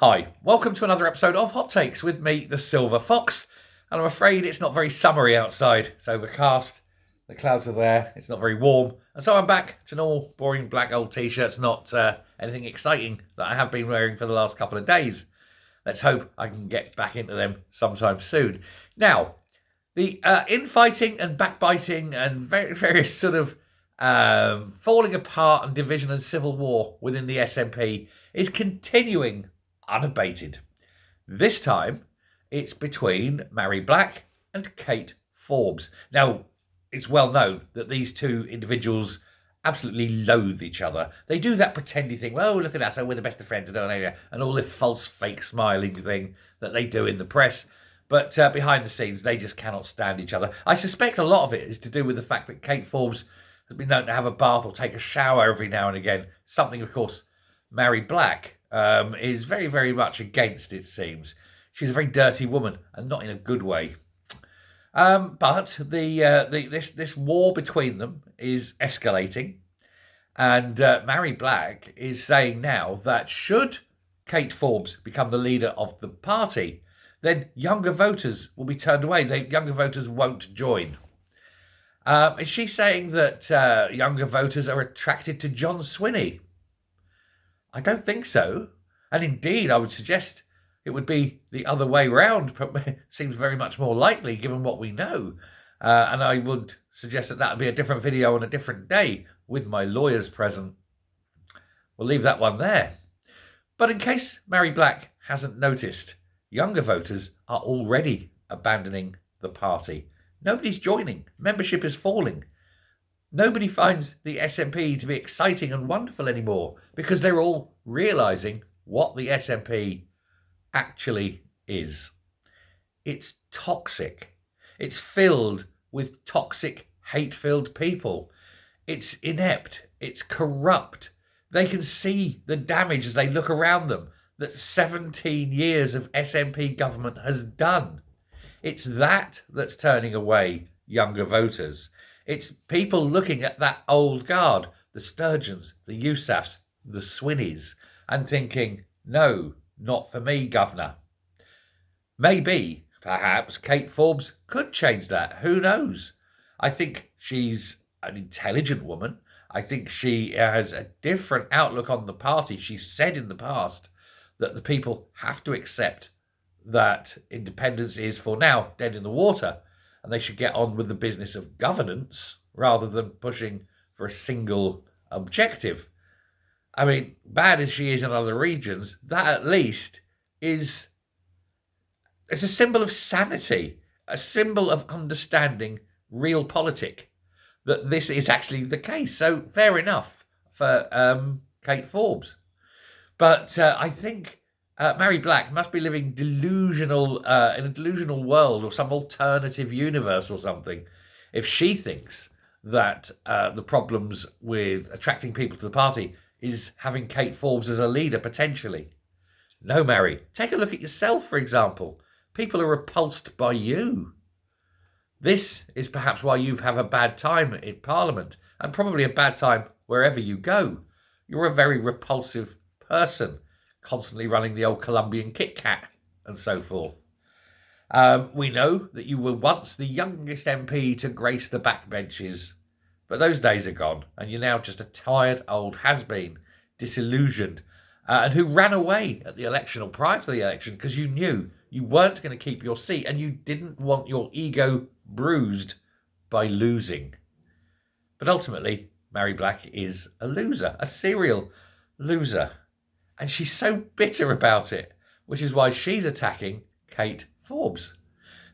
Hi, welcome to another episode of Hot Takes with me, the Silver Fox. And I'm afraid it's not very summery outside. It's overcast, the clouds are there, it's not very warm. And so I'm back to normal, boring black old t-shirts, not anything exciting that I have been wearing for the last couple of days. Let's hope I can get back into them sometime soon. Now, the infighting and backbiting and various sort of falling apart and division and civil war within the SNP is continuing unabated. This time, it's between Mhairi Black and Kate Forbes. Now, it's well known that these two individuals absolutely loathe each other. They do that pretendy thing, well, look at us, we're the best of friends, and all the false, fake smiling thing that they do in the press. But behind the scenes, they just cannot stand each other. I suspect a lot of it is to do with the fact that Kate Forbes has been known to have a bath or take a shower every now and again. Something, of course, Mhairi Black is very, very much against, it seems. She's a very dirty woman, and not in a good way. But this war between them is escalating, and Mhairi Black is saying now that should Kate Forbes become the leader of the party, then younger voters will be turned away. Younger voters won't join. Is she saying that younger voters are attracted to John Swinney? I don't think so. And indeed, I would suggest it would be the other way round. But seems very much more likely given what we know. And I would suggest that would be a different video on a different day with my lawyers present. We'll leave that one there. But in case Mhairi Black hasn't noticed, younger voters are already abandoning the party. Nobody's joining. Membership is falling. Nobody finds the SNP to be exciting and wonderful anymore because they're all realising what the SNP actually is. It's toxic. It's filled with toxic, hate-filled people. It's inept. It's corrupt. They can see the damage as they look around them that 17 years of SNP government has done. It's that that's turning away younger voters. It's people looking at that old guard, the Sturgeons, the Yousafs, the Swinneys, and thinking, no, not for me, governor. Maybe, perhaps, Kate Forbes could change that. Who knows? I think she's an intelligent woman. I think she has a different outlook on the party. She said in the past that the people have to accept that independence is, for now, dead in the water, and they should get on with the business of governance rather than pushing for a single objective. I mean, bad as she is in other regions, that at least it's a symbol of sanity, a symbol of understanding real politic, that this is actually the case. So fair enough for Kate Forbes. But I think Mhairi Black must be living delusional in a delusional world or some alternative universe or something if she thinks that the problems with attracting people to the party is having Kate Forbes as a leader, potentially. No, Mhairi. Take a look at yourself, for example. People are repulsed by you. This is perhaps why you have a bad time in Parliament and probably a bad time wherever you go. You're a very repulsive person, constantly running the old Colombian Kit Kat and so forth. We know that you were once the youngest MP to grace the backbenches, but those days are gone, and you're now just a tired old has-been, disillusioned, and who ran away at the election or prior to the election because you knew you weren't going to keep your seat and you didn't want your ego bruised by losing. But ultimately, Mhairi Black is a loser, a serial loser. And she's so bitter about it, which is why she's attacking Kate Forbes.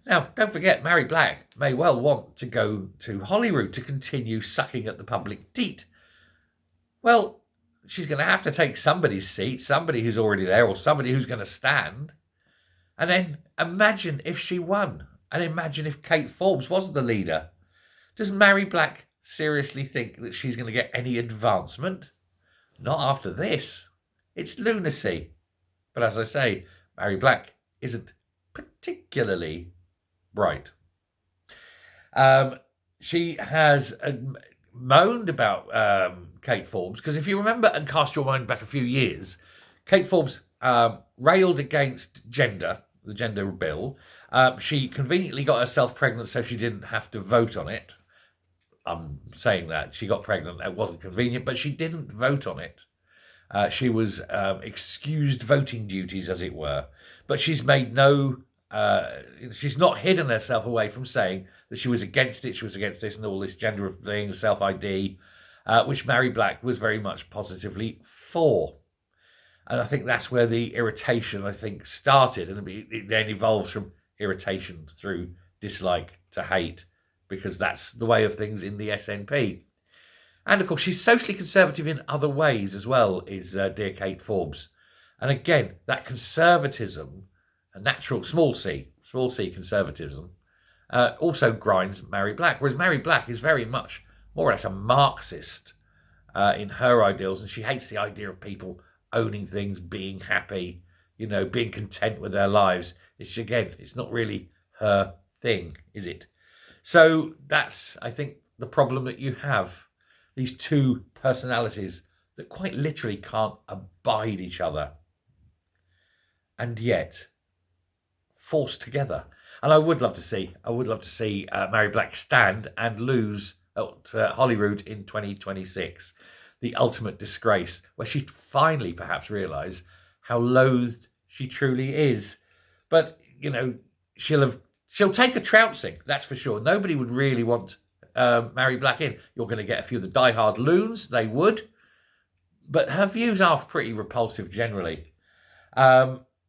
Now, don't forget, Mhairi Black may well want to go to Holyrood to continue sucking at the public teat. Well, she's going to have to take somebody's seat, somebody who's already there, or somebody who's going to stand. And then imagine if she won. And imagine if Kate Forbes was the leader. Does Mhairi Black seriously think that she's going to get any advancement? Not after this. It's lunacy. But as I say, Mhairi Black isn't particularly bright. She has moaned about Kate Forbes, because if you remember and cast your mind back a few years, Kate Forbes railed against the gender bill. She conveniently got herself pregnant so she didn't have to vote on it. I'm saying that. She got pregnant. It wasn't convenient, but she didn't vote on it. She was excused voting duties, as it were. But she's made no... she's not hidden herself away from saying that she was against it. She was against this and all this gender thing, self-ID, which Mhairi Black was very much positively for. And I think that's where the irritation, I think, started. And it then evolves from irritation through dislike to hate, because that's the way of things in the SNP. And, of course, she's socially conservative in other ways as well, is dear Kate Forbes. And, again, that conservatism, a natural small c conservatism, also grinds Mhairi Black. Whereas Mhairi Black is very much more or less a Marxist in her ideals. And she hates the idea of people owning things, being happy, being content with their lives. It's not really her thing, is it? So that's, I think, the problem that you have. These two personalities that quite literally can't abide each other, and yet forced together. And I would love to see Mhairi Black stand and lose at Holyrood in 2026. The ultimate disgrace, where she'd finally perhaps realise how loathed she truly is. But, she'll take a trouncing, that's for sure. Nobody would really want Mhairi Black in. You're going to get a few of the diehard loons, they would. But her views are pretty repulsive generally.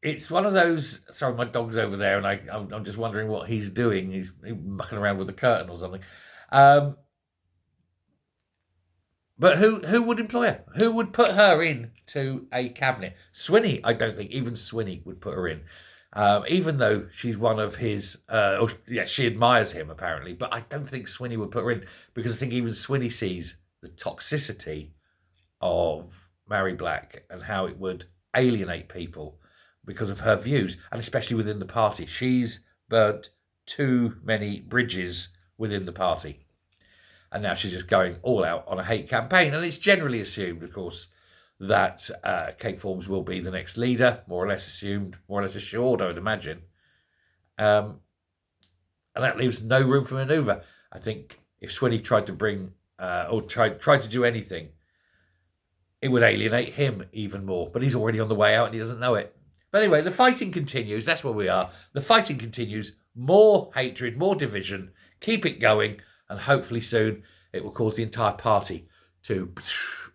It's one of those... Sorry, my dog's over there, and I'm just wondering what he's doing. He's mucking around with the curtain or something. But who would employ her? Who would put her into a cabinet? Swinney, I don't think even Swinney would put her in. Even though she's one of his... she admires him, apparently. But I don't think Swinney would put her in, because I think even Swinney sees the toxicity of Mhairi Black and how it would alienate people because of her views, and especially within the party. She's burnt too many bridges within the party. And now she's just going all out on a hate campaign. And it's generally assumed, of course, that Kate Forbes will be the next leader, more or less assumed, more or less assured, I would imagine. And that leaves no room for manoeuvre. I think if Swinney tried to bring, or tried to do anything, it would alienate him even more. But he's already on the way out and he doesn't know it. But anyway, the fighting continues. That's where we are. The fighting continues. More hatred, more division. Keep it going. And hopefully soon it will cause the entire party to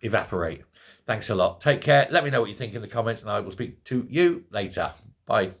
evaporate. Thanks a lot. Take care. Let me know what you think in the comments, and I will speak to you later. Bye.